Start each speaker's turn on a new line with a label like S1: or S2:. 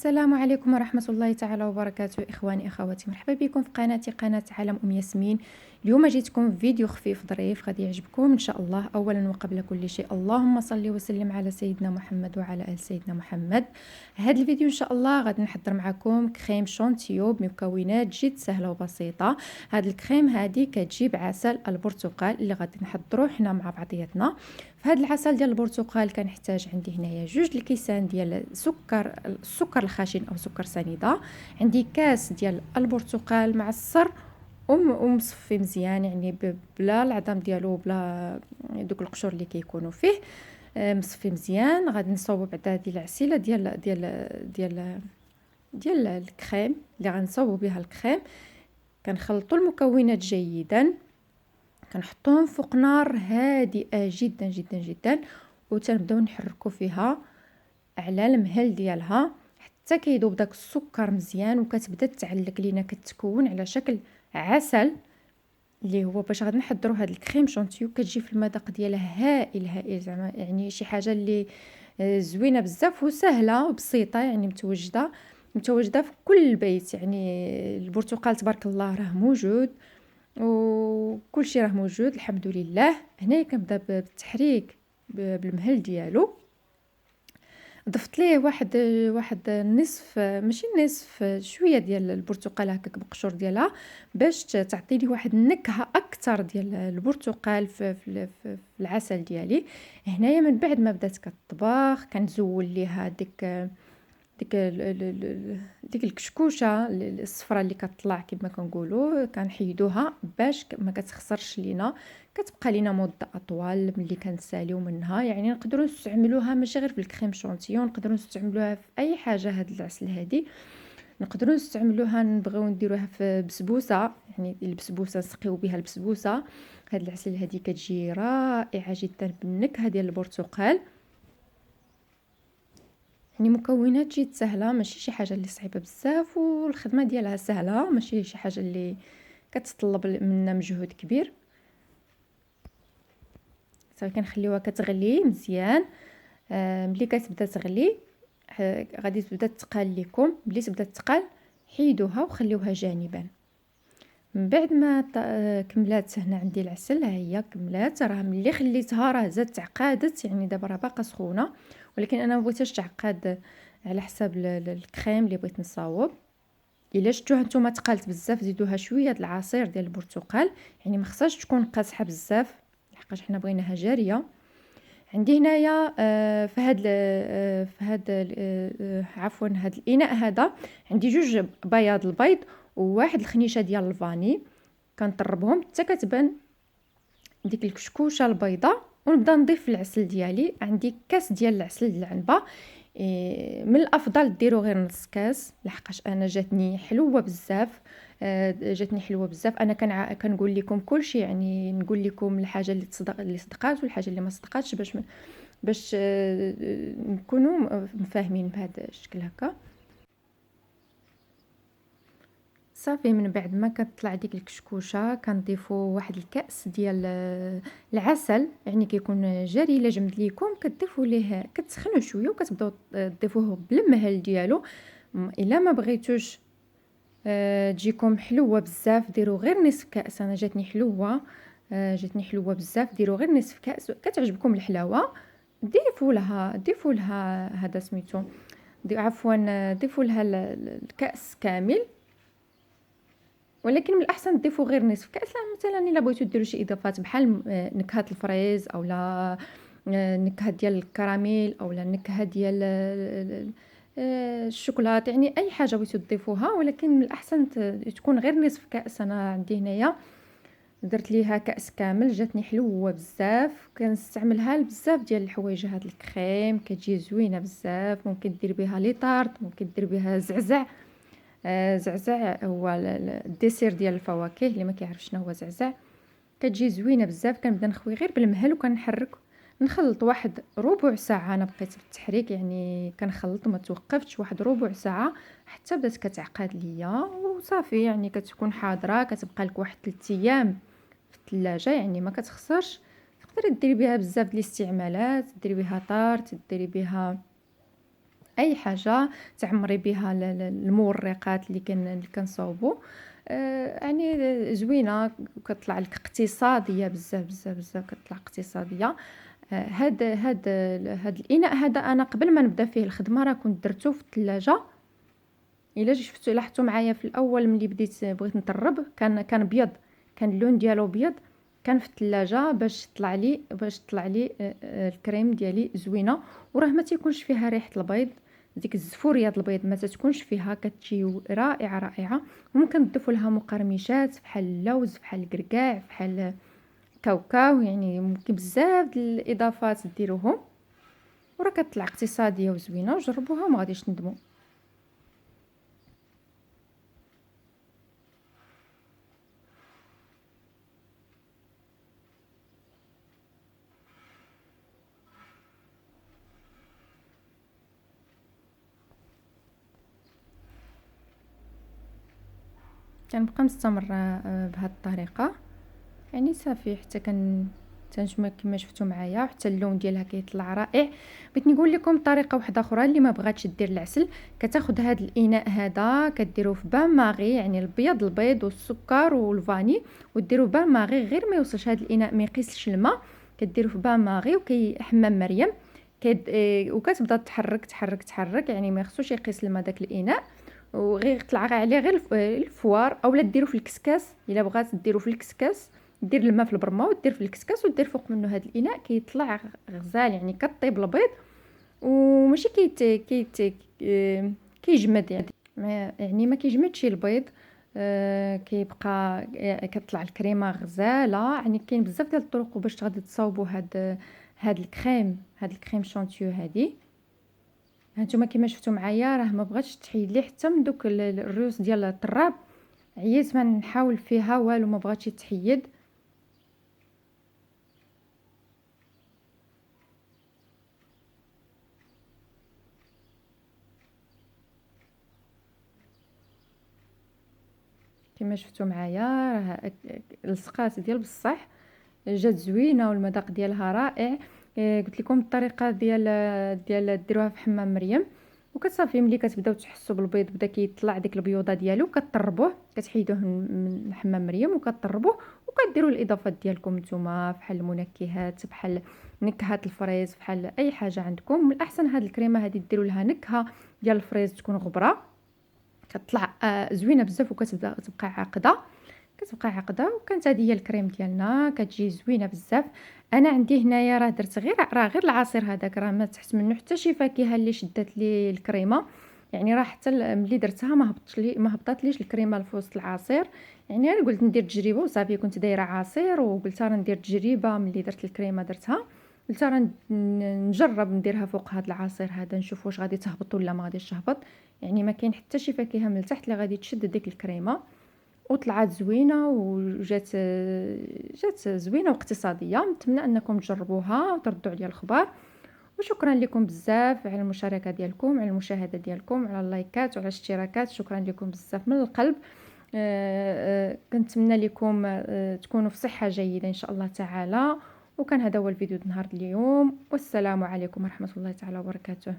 S1: السلام عليكم ورحمة الله تعالى وبركاته. إخواني أخواتي، مرحبا بكم في قناتي قناة عالم ياسمين. اليوم جيتكم فيديو خفيف ظريف غادي يعجبكم إن شاء الله. أولا وقبل كل شيء اللهم صل وسلم على سيدنا محمد وعلى آل سيدنا محمد. هذا الفيديو إن شاء الله غادي نحضر معكم كريم شونتيو بمكونات جد سهلة وبسيطة. هذا الكريم هذه كتجيب عسل البرتقال اللي غادي نحضروه حنا مع بعضياتنا. في هذا العسل ديال البرتقال كنحتاج عندي هنايا 2 الكيسان ديال السكر الخشن او سكر سنيده. عندي كاس ديال البرتقال معصر ومصفي مزيان، يعني بلا العظم ديالو، بلا دوك القشور اللي كيكونوا فيه. مصفي مزيان. غادي نصوب بعدا هذه العسيله ديال الكريم اللي غنصوبوا بها الكريم. كنخلطوا المكونات جيدا، كنحطوهم فوق نار هادئه جدا جدا جدا، وتنبداو نحركوا فيها على المهل ديالها حتى كيذوب داك السكر مزيان، وكتبدا تعلق لينا، كتكون على شكل عسل اللي هو باش غادي نحضروا هذا الكريم شونتيو. كتجي في المذاق ديالها هائل هائل، زعما يعني شي حاجه اللي زوينه بزاف وسهله وبسيطه، يعني متواجده في كل بيت. يعني البرتقال تبارك الله راه موجود وكل شيء راه موجود الحمد لله. هنا كنبدا بالتحريك بالمهل ديالو. ضفت ليه واحد نصف، ماشي نصف، شويه ديال البرتقال هكاك بقشور ديالها، باش تعطي لي واحد النكهه اكثر ديال البرتقال في العسل ديالي. هنايا من بعد ما بدات كطبخ كنزول ليها ديك الكشكوشه الصفراء اللي كتطلع كما كنقولوا، كنحيدوها باش ما كتخسرش لينا، كتبقى لينا مده اطول ملي كنساليو منها. يعني نقدروا نستعملوها ماشي غير في الكريم شونتيون، نقدروا نستعملوها في اي حاجه. هاد العسل هادي نقدروا نستعملوها، نبغيو نديروها في بسبوسه، يعني البسبوسه نسقيو بها البسبوسه. هاد العسل هادي كتجي رائعه جدا بالنكهه ديال البرتقال. يعني مكونات جد سهله، ماشي شي حاجه اللي صعيبه بزاف، والخدمه ديالها سهله، ماشي شي حاجه اللي كتطلب منا مجهود كبير. صافي كنخليوها كتغلي مزيان. ملي كتبدا تغلي غادي تبدا تقال لكم. ملي تبدا تقال حيدوها وخليوها جانبا. من بعد ما كملات هنا عندي العسل، ها هي كملات. راه ملي خليتها راه زادت تعقادت، يعني دابا راه باقا سخونه، ولكن انا ما بغيتهاش تعقد على حساب الكريم اللي بغيت نصاوب. الا شفتوها نتوما تقالت بزاف زيدوها شويه د العصير ديال البرتقال، يعني ما خصهاش تكون قاصحه بزاف لحقاش حنا بغيناها جاريه. عندي هنايا عفوا هاد الاناء هذا عندي 2 بياض البيض وواحد الخنيشه ديال الفاني، كنطربهم حتى كتبان ديك الكشكوشه البيضاء، ونبدا نضيف العسل ديالي. عندي كاس ديال العسل العنبه. من الافضل ديروا غير نص كاس لحقاش انا جاتني حلوه بزاف. انا كنقول لكم كل شيء، يعني نقول لكم الحاجه اللي صدقات والحاجه اللي ما صدقاتش باش نكونوا مفاهمين بهذا الشكل هكا. صافي من بعد ما كتطلع ديك الكشكوشه كنضيفوا واحد الكاس ديال العسل، يعني كيكون جاري. الا جمد ليكم كتضيفوا ليه، كتسخنوا شويه وكتبداو تضيفوه بالمهل ديالو. الا ما بغيتوش تجيكم حلوه بزاف ديروا غير نصف كاس. انا جاتني حلوه بزاف، ديروا غير نصف كاس. كتعجبكم الحلاوه ضيفوا لها هذا سميتو، عفوا ضيفوا لها الكاس كامل، ولكن من الاحسن تضيفوا غير نصف كاس. مثلا الا بغيتو ديروا شي اضافات بحال نكهه الفريز، او لا نكهه ديال الكراميل، او لا نكهه ديال الشوكولات، يعني اي حاجه بغيتو تضيفوها، ولكن من الاحسن تكون غير نصف كاس. انا عندي هنايا درت ليها كاس كامل، جاتني حلوه بزاف. كنستعملها لبزاف ديال الحوايج. هاد الكريم كتجي زوينه بزاف، ممكن دير بها لي طارط، ممكن دير بها زعزع. زعزع هو الديسير ديال الفواكه، اللي ما كيعرفش شنو هو زعزع. كتجي زوينه بزاف. كنبدا نخوي غير بالمهل وكنحرك، نخلط واحد ربع ساعه. انا بقيت بالتحريك، يعني كنخلط وما توقفتش واحد ربع ساعه حتى بدات كتعقد ليا وصافي. يعني كتكون حاضره، كتبقى لك واحد 3 ايام في الثلاجه، يعني ما كتخسرش. تقدري ديري بها بزاف ديال الاستعمالات، ديري بها طارت، ديري بها اي حاجه تعمري بها المورقات اللي كنصاوبوا. يعني زوينه، كتطلع لك اقتصاديه بزاف بزاف بزاف، كتطلع اقتصاديه. هاد الاناء هذا انا قبل ما نبدا فيه الخدمه راه كنت درته في الثلاجه. الا شفتوا لاحظتوا معايا في الاول ملي بغيت نطرب، كان ابيض، كان اللون ديالو ابيض، كان في الثلاجه باش طلع لي الكريم ديالي زوينه. وراه ما تيكونش فيها ريحه البيض، ديك الزفوريه د البيض ما تتكونش فيها، كتجي رائعه رائعه. ممكن نضيفوا لها مقرمشات بحال اللوز، بحال الكركاع، بحال كاوكاو، يعني ممكن بزاف د الاضافات ديروهم، وراه كتطلع اقتصاديه وزوينه. وجربوها وما غاديش تندموا. كنبقى مستمرة بهاد الطريقة، يعني صافي حتى تنجمع كما شفتوا معايا، حتى اللون ديالها كيطلع رائع. بغيت نقول لكم طريقه واحده اخرى اللي ما بغاتش دير العسل. كتاخذ هاد الاناء هذا كديروه في بان ماغي، يعني البيض والسكر والفاني، وديروه بان ماغي غير ما يوصلش هاد الاناء ما يقيسش الماء. كديروه في بان ماغي حمام مريم. وكتبدا تحرك تحرك تحرك، يعني ما خصوش يقيس الماء داك الاناء. وغير طلع عليه غير الفوار، اولا ديرو في الكسكاس. الا بغات ديرو في الكسكاس، دير الماء في البرمه ودير في الكسكاس ودير فوق منه هذا الاناء، كيطلع غزال، يعني كطيب البيض وماشي كيجمد، يعني ما كيجمدش البيض. كيبقى كتطلع الكريمه غزاله. يعني كاين بزاف ديال الطرق باش غادي تصاوبوا هاد الكريم شونتيو هادي. هانتوما كما شفتوا معايا راه ما بغاتش تحيد لي حتى من دوك الروس ديال الطراب. عييت ما نحاول فيها والو، ما بغاتش تحيد. كما شفتوا معايا راه لصقات ديال بصح، جات زوينه والمذاق ديالها رائع. قلت لكم الطريقه ديال ديروها في حمام مريم. وكتصافي ملي كتبداو تحسوا بالبيض بدا كيطلع ديك البيوضه ديالو، كطربوه، كتحيدوه من حمام مريم وكطربوه. وكديروا الاضافات ديالكم نتوما، بحال المنكهات، بحال نكهات الفريز، بحال اي حاجه عندكم. من الاحسن هاد الكريمه هادي ديروا لها نكهه ديال الفريز تكون غبره، كتطلع زوينه بزاف وكتبدا تبقى عقده. وكانت هذه هي الكريم ديالنا، كتجي زوينه بزاف. انا عندي هنايا راه درت غير العصير هذاك، راه ما تحت منه حتى شي فاكهه اللي شدات لي الكريمه. يعني راه حتى ملي درتها ما هبطت ليش الكريمه في وسط العصير. يعني انا قلت ندير تجربه وصافي، كنت دايره عصير وقلت راه ندير تجربه. ملي درت الكريمه درتها، قلت راه نجرب نديرها فوق هذا العصير هذا، نشوف واش غادي تهبط ولا ما غاديش تهبط. يعني ما كاين حتى شي فاكهه من التحت اللي غادي تشد ديك الكريمه. وطلعت زوينه جات زوينه واقتصاديه. نتمنى انكم تجربوها وتردوا عليا الخبر. وشكرا لكم بزاف على المشاركه ديالكم، على المشاهده ديالكم، على اللايكات وعلى الاشتراكات. شكرا لكم بزاف من القلب. كنتمنى لكم تكونوا في صحه جيده ان شاء الله تعالى. وكان هذا هو الفيديو نهار اليوم، والسلام عليكم ورحمه الله تعالى وبركاته.